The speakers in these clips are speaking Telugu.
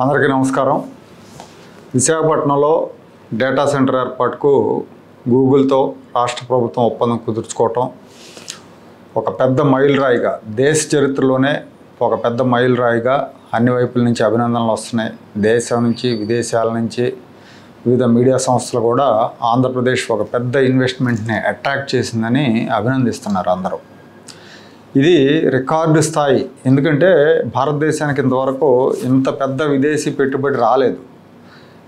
అందరికీ నమస్కారం. విశాఖపట్నంలో డేటా సెంటర్ ఏర్పాటుకు గూగుల్తో రాష్ట్ర ప్రభుత్వం ఒప్పందం కుదుర్చుకోవటం ఒక పెద్ద మైలురాయిగా, దేశ చరిత్రలోనే ఒక పెద్ద మైలురాయిగా అన్ని వైపుల నుంచి అభినందనలు వస్తున్నాయి. దేశం నుంచి, విదేశాల నుంచి, వివిధ మీడియా సంస్థలు కూడా ఆంధ్రప్రదేశ్ ఒక పెద్ద ఇన్వెస్ట్మెంట్ని అట్రాక్ట్ చేసిందని అభినందిస్తున్నారు అందరూ. ఇది రికార్డు స్థాయి. ఎందుకంటే భారతదేశానికి ఇంతవరకు ఇంత పెద్ద విదేశీ పెట్టుబడి రాలేదు.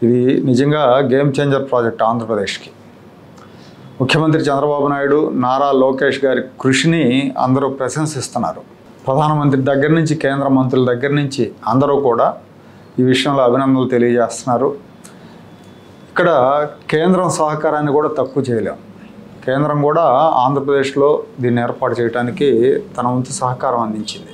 ఇది నిజంగా గేమ్ చేంజర్ ప్రాజెక్ట్ ఆంధ్రప్రదేశ్కి. ముఖ్యమంత్రి చంద్రబాబు నాయుడు, నారా లోకేష్ గారి కృషిని అందరూ ప్రశంసిస్తున్నారు. ప్రధానమంత్రి దగ్గర నుంచి, కేంద్ర మంత్రుల దగ్గర నుంచి అందరూ కూడా ఈ విషయంలో అభినందనలు తెలియజేస్తున్నారు. ఇక్కడ కేంద్రం సహకారాన్ని కూడా తక్కువ చేయలేం. కేంద్రం కూడా ఆంధ్రప్రదేశ్లో దీన్ని ఏర్పాటు చేయడానికి తన వంతు సహకారం అందించింది.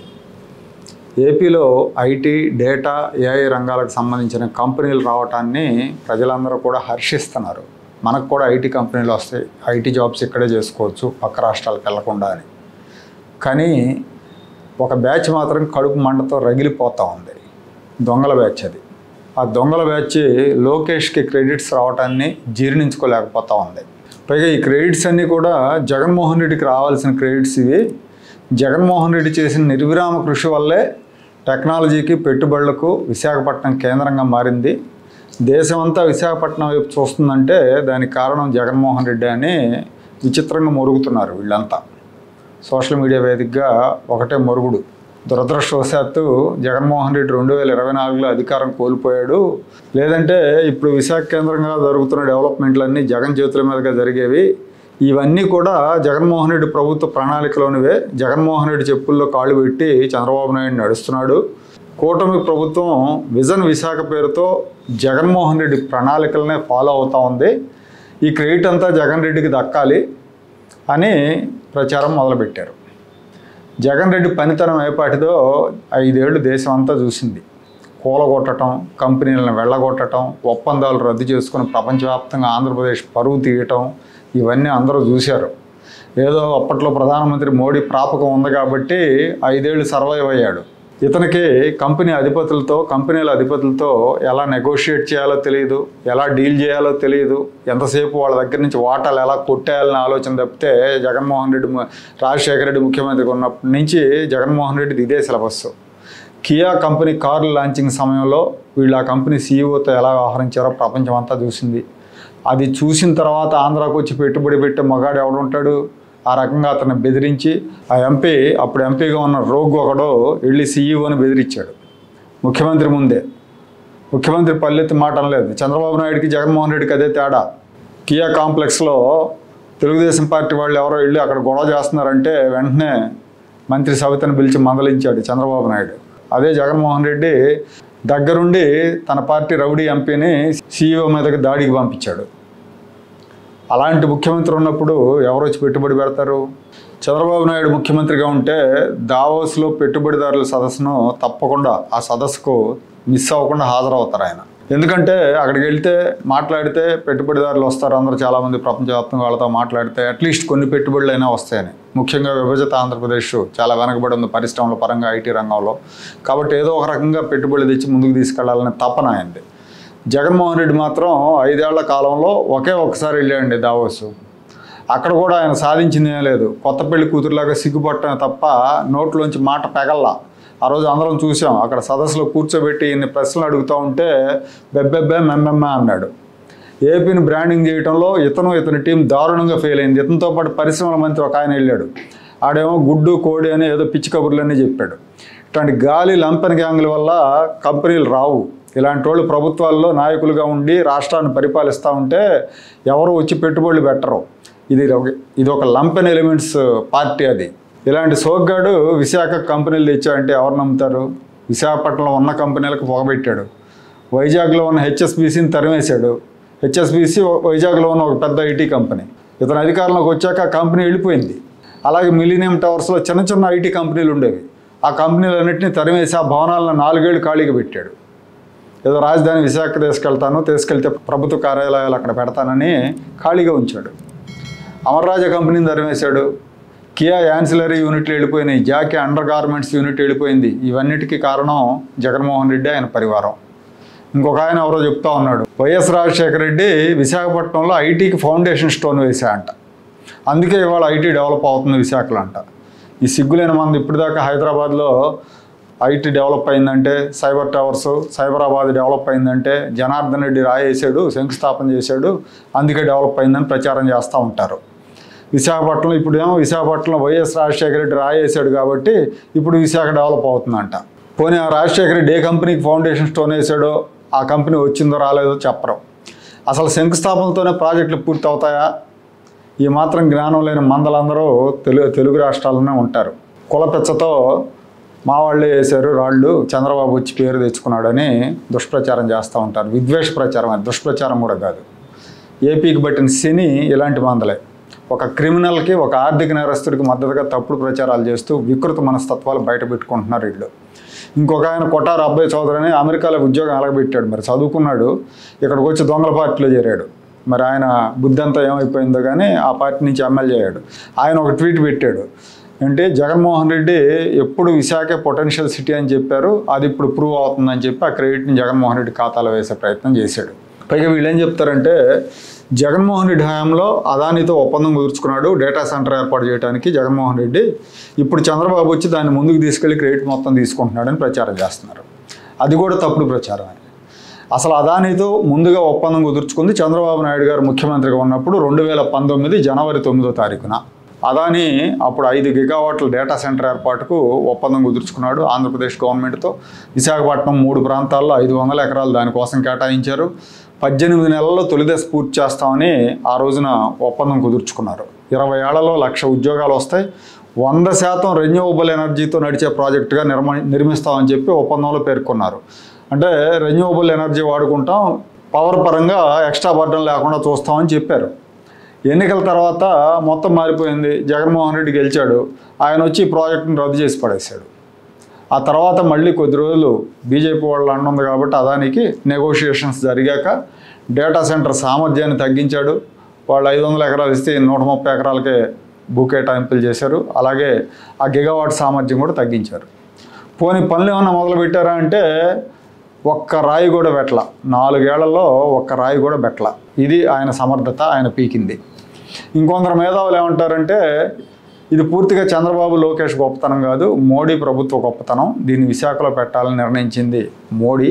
ఏపీలో ఐటీ, డేటా, ఏఐ రంగాలకు సంబంధించిన కంపెనీలు రావటాన్ని ప్రజలందరూ కూడా హర్షిస్తున్నారు. మనకు కూడా ఐటీ కంపెనీలు వస్తాయి, ఐటీ జాబ్స్ ఇక్కడే చేసుకోవచ్చు పక్క రాష్ట్రాలకు వెళ్లకుండా అని. కానీ ఒక బ్యాచ్ మాత్రం కడుపు మంటతో రగిలిపోతూ ఉంది. దొంగల బ్యాచ్ అది. ఆ దొంగల బ్యాచ్ లోకేష్కి క్రెడిట్స్ రావటాన్ని జీర్ణించుకోలేకపోతూ ఉంది. పైగా ఈ క్రెడిట్స్ అన్నీ కూడా జగన్మోహన్ రెడ్డికి రావాల్సిన క్రెడిట్స్ ఇవి. జగన్మోహన్ రెడ్డి చేసిన నిర్విరామ కృషి వల్లే టెక్నాలజీకి, పెట్టుబడులకు విశాఖపట్నం కేంద్రంగా మారింది. దేశమంతా విశాఖపట్నం వైపు చూస్తుందంటే దానికి కారణం జగన్మోహన్ రెడ్డి అని విచిత్రంగా మొరుగుతున్నారు వీళ్ళంతా. సోషల్ మీడియా వేదికగా ఒకటే మొరుగుడు. దురదృష్టవశాత్తు జగన్మోహన్ రెడ్డి 2024లో అధికారం కోల్పోయాడు. లేదంటే ఇప్పుడు విశాఖ కేంద్రంగా జరుగుతున్న డెవలప్మెంట్లన్నీ జగన్ చేతుల మీదుగా జరిగేవి. ఇవన్నీ కూడా జగన్మోహన్ రెడ్డి ప్రభుత్వ ప్రణాళికలోనివే. జగన్మోహన్ రెడ్డి చెప్పుల్లో కాళ్ళు పెట్టి చంద్రబాబు నాయుడు నడుస్తున్నాడు. కూటమి ప్రభుత్వం విజన్ విశాఖ పేరుతో జగన్మోహన్ రెడ్డి ప్రణాళికలనే ఫాలో అవుతూ ఉంది. ఈ క్రెడిట్ అంతా జగన్ రెడ్డికి దక్కాలి అని ప్రచారం మొదలుపెట్టారు. జగన్ రెడ్డి పనితనం ఏపాటిదో 5 ఏళ్ళు దేశం అంతా చూసింది. కూలగొట్టడం, కంపెనీలను వెళ్ళగొట్టడం, ఒప్పందాలు రద్దు చేసుకుని ప్రపంచవ్యాప్తంగా ఆంధ్రప్రదేశ్ పరువు తీయటం, ఇవన్నీ అందరూ చూశారు. ఏదో అప్పట్లో ప్రధానమంత్రి మోడీ ప్రాపకం ఉంది కాబట్టి 5 ఏళ్ళు సర్వైవ్ అయ్యాడు. ఇతనికి కంపెనీల అధిపతులతో ఎలా నెగోషియేట్ చేయాలో తెలియదు, ఎలా డీల్ చేయాలో తెలియదు. ఎంతసేపు వాళ్ళ దగ్గర నుంచి వాటాలు ఎలా కొట్టేయాలని ఆలోచన తప్పితే రాజశేఖర రెడ్డి ముఖ్యమంత్రి ఉన్నప్పటి నుంచి జగన్మోహన్ రెడ్డిది ఇదే సిలబస్. కియా కంపెనీ కార్లు లాంచింగ్ సమయంలో వీళ్ళు ఆ కంపెనీ సీఈఓతో ఎలా వ్యవహరించారో ప్రపంచం అంతా చూసింది. అది చూసిన తర్వాత ఆంధ్రాకు వచ్చి పెట్టుబడి పెట్టే మగాడు ఎవడుంటాడు? ఆ రకంగా అతన్ని బెదిరించి ఆ ఎంపీ, అప్పుడు ఎంపీగా ఉన్న రోగ్ ఒకడు వెళ్ళి సీఈఓని బెదిరించాడు ముఖ్యమంత్రి ముందే. ముఖ్యమంత్రి పల్లెత్తి మాట అనలేదు. చంద్రబాబు నాయుడికి, జగన్మోహన్ రెడ్డికి అదే తేడా. కియా కాంప్లెక్స్లో తెలుగుదేశం పార్టీ వాళ్ళు ఎవరో వెళ్ళి అక్కడ గొడవ చేస్తున్నారంటే వెంటనే మంత్రి సవితను పిలిచి మందలించాడు చంద్రబాబు నాయుడు. అదే జగన్మోహన్ రెడ్డి దగ్గరుండి తన పార్టీ రౌడీ ఎంపీని సీఈఓ మీదకి దాడికి పంపించాడు. అలాంటి ముఖ్యమంత్రి ఉన్నప్పుడు ఎవరు వచ్చి పెట్టుబడి పెడతారు? చంద్రబాబు నాయుడు ముఖ్యమంత్రిగా ఉంటే దావోస్లో పెట్టుబడిదారుల సదస్సును తప్పకుండా, ఆ సదస్సుకు మిస్ అవ్వకుండా హాజరవుతారు ఆయన. ఎందుకంటే అక్కడికి వెళ్తే మాట్లాడితే పెట్టుబడిదారులు వస్తారు. అందరూ చాలామంది ప్రపంచవ్యాప్తంగా వాళ్ళతో మాట్లాడితే అట్లీస్ట్ కొన్ని పెట్టుబడులు అయినా వస్తాయని. ముఖ్యంగా విభజిత ఆంధ్రప్రదేశ్ చాలా వెనకబడి ఉంది పరిశ్రమల పరంగా, ఐటీ రంగంలో. కాబట్టి ఏదో ఒక రకంగా పెట్టుబడులు తెచ్చి ముందుకు తీసుకెళ్లాలనే తపన అయింది. జగన్మోహన్ రెడ్డి మాత్రం 5 ఏళ్ల కాలంలో ఒకసారి వెళ్ళాడండి దావోస్. అక్కడ కూడా ఆయన సాధించింది ఏం లేదు. కొత్త పెళ్లి కూతురులాగా సిగ్గుపట్టడం తప్ప నోట్లోంచి మాట పెగల్లా. ఆ రోజు అందరం చూసాం. అక్కడ సదస్సులో కూర్చోబెట్టి ఇన్ని ప్రశ్నలు అడుగుతూ ఉంటే బెబ్బెబ్బే మెమ్మెమ్మ అన్నాడు. ఏపీని బ్రాండింగ్ చేయడంలో ఇతని టీం దారుణంగా ఫెయిల్ అయింది. ఇతనితో పాటు పరిశ్రమల మంత్రి ఒక ఆయన వెళ్ళాడు. ఆడేమో గుడ్డు, కోడి అని ఏదో పిచ్చి కబుర్లన్నీ చెప్పాడు. ఇట్లాంటి గాలి లంపెన్ గ్యాంగుల వల్ల కంపెనీలు రావు. ఇలాంటి వాళ్ళు ప్రభుత్వాల్లో నాయకులుగా ఉండి రాష్ట్రాన్ని పరిపాలిస్తూ ఉంటే ఎవరు వచ్చి పెట్టుబడులు పెట్టరు. ఇది ఒక లంపెన్ ఎలిమెంట్స్ పార్టీ అది. ఇలాంటి సోగ్గాడు విశాఖ కంపెనీలు తెచ్చాడంటే ఎవరు నమ్ముతారు? విశాఖపట్నంలో ఉన్న కంపెనీలకు పొగబెట్టాడు. వైజాగ్లో ఉన్న హెచ్ఎస్బీసీని తరిమేశాడు. హెచ్ఎస్బీసీ వైజాగ్లో ఉన్న ఒక పెద్ద ఐటీ కంపెనీ. ఇతను అధికారంలోకి వచ్చాక ఆ కంపెనీ వెళ్ళిపోయింది. అలాగే మిలీనియం టవర్స్లో చిన్న ఐటీ కంపెనీలు ఉండేవి. ఆ కంపెనీలన్నింటినీ తరిమేసి ఆ భవనాలను 4 ఏళ్ళు ఖాళీగా పెట్టాడు. ఏదో రాజధాని విశాఖ తీసుకెళ్తే ప్రభుత్వ కార్యాలయాలు అక్కడ పెడతానని ఖాళీగా ఉంచాడు. అమర్రాజా కంపెనీని తరిమేశాడు. కియా యాన్సిలరీ యూనిట్లు వెళ్ళిపోయినాయి. జాకీ అండర్ గార్మెంట్స్ యూనిట్ వెళ్ళిపోయింది. ఇవన్నిటికీ కారణం జగన్మోహన్ రెడ్డి, ఆయన పరివారం. ఇంకొక ఆయన ఎవరో చెప్తా ఉన్నాడు, వైఎస్ రాజశేఖర రెడ్డి విశాఖపట్నంలో ఐటీకి ఫౌండేషన్ స్టోన్ వేసాయంట, అందుకే ఇవాళ ఐటీ డెవలప్ అవుతుంది విశాఖలో అంట. ఈ సిగ్గులేని మంది ఇప్పటిదాకా హైదరాబాద్లో ఐటీ డెవలప్ అయిందంటే, సైబర్ టవర్స్ సైబరాబాద్ డెవలప్ అయిందంటే జనార్దన్ రెడ్డి రాయేసాడు, శంకుస్థాపన చేశాడు, అందుకే డెవలప్ అయిందని ప్రచారం చేస్తూ ఉంటారు. విశాఖపట్నంలో ఇప్పుడేమో విశాఖపట్నంలో వైఎస్ రాజశేఖర రెడ్డి రాయేసాడు కాబట్టి ఇప్పుడు విశాఖ డెవలప్ అవుతుందంట. పోనీ ఆ రాజశేఖర రెడ్డి ఏ కంపెనీకి ఫౌండేషన్ స్టోన్ వేసాడో ఆ కంపెనీ వచ్చిందో రాలేదో చెప్పరు. అసలు శంకుస్థాపనతోనే ప్రాజెక్టులు పూర్తి అవుతాయా? ఈ మాత్రం జ్ఞానం లేని మందలందరూ తెలుగు రాష్ట్రాల్లోనే ఉంటారు. కులపెచ్చతో మా వాళ్ళే వేశారు రాళ్ళు, చంద్రబాబు వచ్చి పేరు తెచ్చుకున్నాడని దుష్ప్రచారం చేస్తూ ఉంటారు. విద్వేష ప్రచారం, అది దుష్ప్రచారం కూడా కాదు. ఏపీకి పట్టిన శని ఇలాంటి మందలే. ఒక క్రిమినల్కి, ఒక ఆర్థిక నేరస్తుడికి మద్దతుగా తప్పుడు ప్రచారాలు చేస్తూ వికృత మనస్తత్వాలు బయట పెట్టుకుంటున్నారు వీళ్ళు. ఇంకొక ఆయన కొట్టారు అబ్బాయి చౌదరి అని అమెరికాలో ఉద్యోగం అలగబెట్టాడు. మరి చదువుకున్నాడు, ఇక్కడికి వచ్చి దొంగల పార్టీలో చేరాడు. మరి ఆయన బుద్ధి అంతా ఏమైపోయిందో కానీ ఆ పార్టీ నుంచి ఎమ్మెల్యే అయ్యాడు. ఆయన ఒక ట్వీట్ పెట్టాడు, అంటే జగన్మోహన్ రెడ్డి ఎప్పుడు విశాఖ పొటెన్షియల్ సిటీ అని చెప్పారు, అది ఇప్పుడు ప్రూవ్ అవుతుందని చెప్పి ఆ క్రెడిట్ని జగన్మోహన్ రెడ్డి ఖాతాలో వేసే ప్రయత్నం చేశాడు. పైగా వీళ్ళు ఏం చెప్తారంటే, జగన్మోహన్ రెడ్డి హయాంలో అదానితో ఒప్పందం కుదుర్చుకున్నాడు డేటా సెంటర్ ఏర్పాటు చేయడానికి జగన్మోహన్ రెడ్డి, ఇప్పుడు చంద్రబాబు వచ్చి దాన్ని ముందుకు తీసుకెళ్లి క్రెడిట్ మొత్తం తీసుకుంటున్నాడని ప్రచారం చేస్తున్నారు. అది కూడా తప్పుడు ప్రచారమే. అసలు అదానితో ముందుగా ఒప్పందం కుదుర్చుకుంది చంద్రబాబు నాయుడు గారు ముఖ్యమంత్రిగా ఉన్నప్పుడు 2019 జనవరి 9వ తారీఖున. అదాని అప్పుడు 5 గిగావాట్ల డేటా సెంటర్ ఏర్పాటుకు ఒప్పందం కుదుర్చుకున్నాడు ఆంధ్రప్రదేశ్ గవర్నమెంట్తో. విశాఖపట్నం 3 ప్రాంతాల్లో 500 ఎకరాలు దానికోసం కేటాయించారు. 18 నెలల్లో తొలిదశ పూర్తి చేస్తామని ఆ రోజున ఒప్పందం కుదుర్చుకున్నారు. 20 ఏళ్లలో 1,00,000 ఉద్యోగాలు వస్తాయి, 100% రెన్యూవబుల్ ఎనర్జీతో నడిచే ప్రాజెక్టుగా నిర్మిస్తామని చెప్పి ఒప్పందంలో పేర్కొన్నారు. అంటే రెన్యూవబుల్ ఎనర్జీ వాడుకుంటాం, పవర్ పరంగా ఎక్స్ట్రా బర్డన్ లేకుండా చూస్తామని చెప్పారు. ఎన్నికల తర్వాత మొత్తం మారిపోయింది. జగన్మోహన్ రెడ్డి గెలిచాడు, ఆయన వచ్చి ఈ ప్రాజెక్టును రద్దు చేసి పడేశాడు. ఆ తర్వాత మళ్ళీ కొద్ది రోజులు బీజేపీ వాళ్ళు అంటుంది కాబట్టి అదానికి నెగోషియేషన్స్ జరిగాక డేటా సెంటర్ సామర్థ్యాన్ని తగ్గించాడు. వాళ్ళు 500 ఎకరాలు ఇస్తే 130 ఎకరాలకే భూ కేటాయింపులు చేశారు. అలాగే ఆ గిగావాట్ సామర్థ్యం కూడా తగ్గించారు. పోనీ పనులు ఏమన్నా మొదలు పెట్టారా అంటే ఒక్క రాయి కూడా పెట్టల. 4 ఏళ్లలో ఒక్క రాయి కూడా పెట్టల. ఇది ఆయన సమర్థత, ఆయన పీకింది. ఇంకొందరు మేధావులు ఏమంటారంటే, ఇది పూర్తిగా చంద్రబాబు లోకేష్ గొప్పతనం కాదు, మోడీ ప్రభుత్వ గొప్పతనం. దీన్ని విశాఖలో పెట్టాలని నిర్ణయించింది మోడీ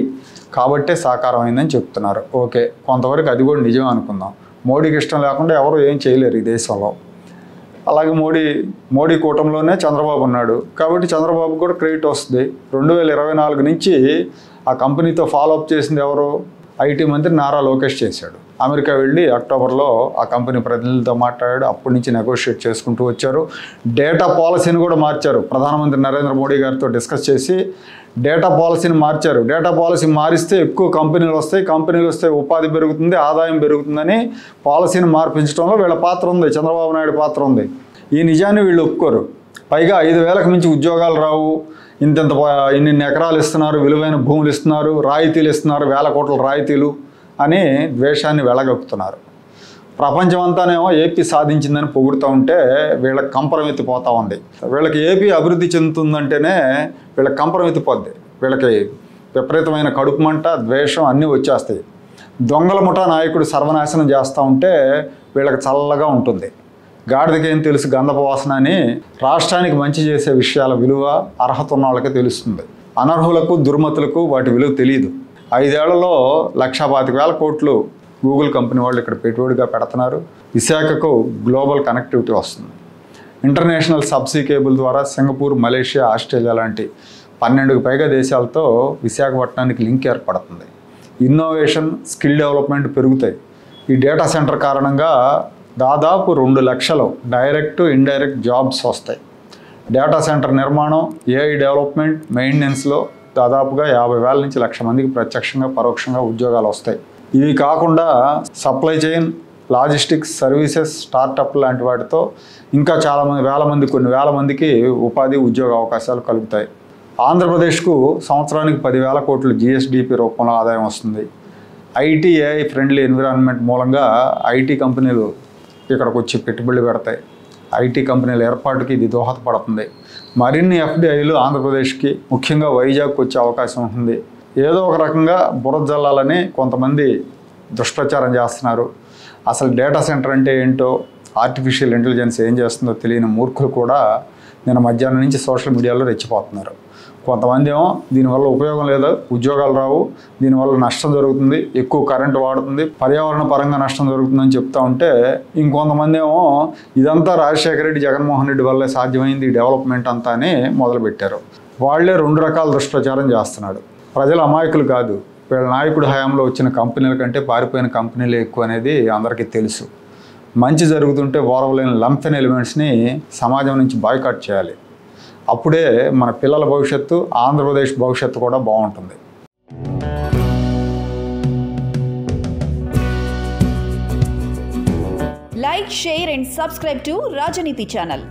కాబట్టే సాకారం అయిందని చెప్తున్నారు. ఓకే, కొంతవరకు అది కూడా నిజం అనుకుందాం. మోడీకి ఇష్టం లేకుండా ఎవరు ఏం చేయలేరు ఈ దేశంలో. అలాగే మోడీ కూటమిలోనే చంద్రబాబు ఉన్నాడు కాబట్టి చంద్రబాబు కూడా క్రెడిట్ వస్తుంది. 2024 నుంచి ఆ కంపెనీతో ఫాలోఅప్ చేసింది ఎవరు? ఐటీ మంత్రి నారా లోకేష్ చేశాడు. అమెరికా వెళ్ళి అక్టోబర్లో ఆ కంపెనీ ప్రతినిధులతో మాట్లాడాడు. అప్పటి నుంచి నెగోషియేట్ చేసుకుంటూ వచ్చారు. డేటా పాలసీని కూడా మార్చారు. ప్రధానమంత్రి నరేంద్ర మోడీ గారితో డిస్కస్ చేసి డేటా పాలసీని మార్చారు. డేటా పాలసీ మారిస్తే ఎక్కువ కంపెనీలు వస్తాయి, కంపెనీలు వస్తే ఉపాధి పెరుగుతుంది, ఆదాయం పెరుగుతుందని పాలసీని మార్పించడంలో వీళ్ళ పాత్ర ఉంది, చంద్రబాబు నాయుడు పాత్ర ఉంది. ఈ నిజాన్ని వీళ్ళు ఒప్పుకోరు. పైగా 5,000కి మించి ఉద్యోగాలు రావు, ఇన్ని ఎకరాలు ఇస్తున్నారు, విలువైన భూములు ఇస్తున్నారు, రాయితీలు ఇస్తున్నారు, 1,000 కోట్ల రాయితీలు అని ద్వేషాన్ని వెలగక్కుతున్నారు. ప్రపంచం అంతానేమో ఏపీ సాధించిందని పొగుడుతూ ఉంటే వీళ్ళకి కంపరమెత్తిపోతూ ఉంది. వీళ్ళకి ఏపీ అభివృద్ధి చెందుతుందంటేనే వీళ్ళకి కంపరమెత్తిపోద్ది. వీళ్ళకి విపరీతమైన కడుపు మంట, ద్వేషం అన్నీ వచ్చేస్తాయి. దొంగల ముఠా నాయకుడు సర్వనాశనం చేస్తూ ఉంటే వీళ్ళకి చల్లగా ఉంటుంది. గాడిదకేం తెలుసు గంధపు వాసన అని రాష్ట్రానికి మంచి చేసే విషయాల విలువ అర్హత ఉన్న వాళ్ళకే తెలుస్తుంది. అనర్హులకు, దుర్మతులకు వాటి విలువ తెలియదు. 5 ఏళ్లలో 1,25,000 కోట్లు గూగుల్ కంపెనీ వాళ్ళు ఇక్కడ పెట్టుబడిగా పెడుతున్నారు. విశాఖకు గ్లోబల్ కనెక్టివిటీ వస్తుంది. ఇంటర్నేషనల్ సబ్సీ కేబుల్ ద్వారా సింగపూర్, మలేషియా, ఆస్ట్రేలియా లాంటి 12కు పైగా దేశాలతో విశాఖపట్నానికి లింక్ ఏర్పడుతుంది. ఇన్నోవేషన్, స్కిల్ డెవలప్మెంట్ పెరుగుతాయి. ఈ డేటా సెంటర్ కారణంగా దాదాపు 2 లక్షలు డైరెక్ట్, ఇండైరెక్ట్ జాబ్స్ వస్తాయి. డేటా సెంటర్ నిర్మాణం, ఏఐ డెవలప్మెంట్, మెయింటెనెన్స్లో దాదాపుగా 50,000 నుంచి 1,00,000 మందికి ప్రత్యక్షంగా, పరోక్షంగా ఉద్యోగాలు వస్తాయి. ఇవి కాకుండా supply chain, logistics, services, startup లాంటి వాటితో ఇంకా కొన్ని వేల మందికి ఉపాధి, ఉద్యోగ అవకాశాలు కలుగుతాయి. ఆంధ్రప్రదేశ్కు సంవత్సరానికి 10,000 కోట్లు జిఎస్డిపి రూపంలో ఆదాయం వస్తుంది. ఐటీ, ఏఐ ఫ్రెండ్లీ ఎన్విరాన్మెంట్ మూలంగా ఐటీ కంపెనీలు ఇక్కడికి వచ్చి పెట్టుబడులు పెడతాయి. ఐటీ కంపెనీల ఏర్పాటుకి ఇది దోహదపడుతుంది. మరిన్ని ఎఫ్డిఐలు ఆంధ్రప్రదేశ్కి, ముఖ్యంగా వైజాగ్కి వచ్చే అవకాశం ఉంటుంది. ఏదో ఒక రకంగా బురద జల్లాలని కొంతమంది దుష్ప్రచారం చేస్తున్నారు. అసలు డేటా సెంటర్ అంటే ఏంటో, ఆర్టిఫిషియల్ ఇంటెలిజెన్స్ ఏం చేస్తుందో తెలియని మూర్ఖులు కూడా నిన్న మధ్యాహ్నం నుంచి సోషల్ మీడియాలో రెచ్చిపోతున్నారు. కొంతమంది ఏమో దీనివల్ల ఉపయోగం లేదు, ఉద్యోగాలు రావు, దీనివల్ల నష్టం జరుగుతుంది, ఎక్కువ కరెంటు వాడుతుంది, పర్యావరణ పరంగా నష్టం జరుగుతుందని చెప్తా ఉంటే, ఇంకొంతమంది ఏమో ఇదంతా రాజశేఖర రెడ్డి, జగన్మోహన్ రెడ్డి వల్లే సాధ్యమైంది ఈ డెవలప్మెంట్ అంతా అని మొదలుపెట్టారు. వాళ్ళే 2 రకాల దుష్ప్రచారం చేస్తున్నాడు. ప్రజలు అమాయకులు కాదు, వీళ్ళ నాయకుడి హయాంలో వచ్చిన కంపెనీల కంటే పారిపోయిన కంపెనీలు ఎక్కువ అనేది అందరికీ తెలుసు. మంచి జరుగుతుంటే ఓరవలేని లంపెన్ ఎలిమెంట్స్ని సమాజం నుంచి బాయ్కాట్ చేయాలి. అప్పుడే మన పిల్లల భవిష్యత్తు, ఆంధ్రప్రదేశ్ భవిష్యత్తు కూడా బాగుంటుంది. Like, share and subscribe to Rajaniti channel.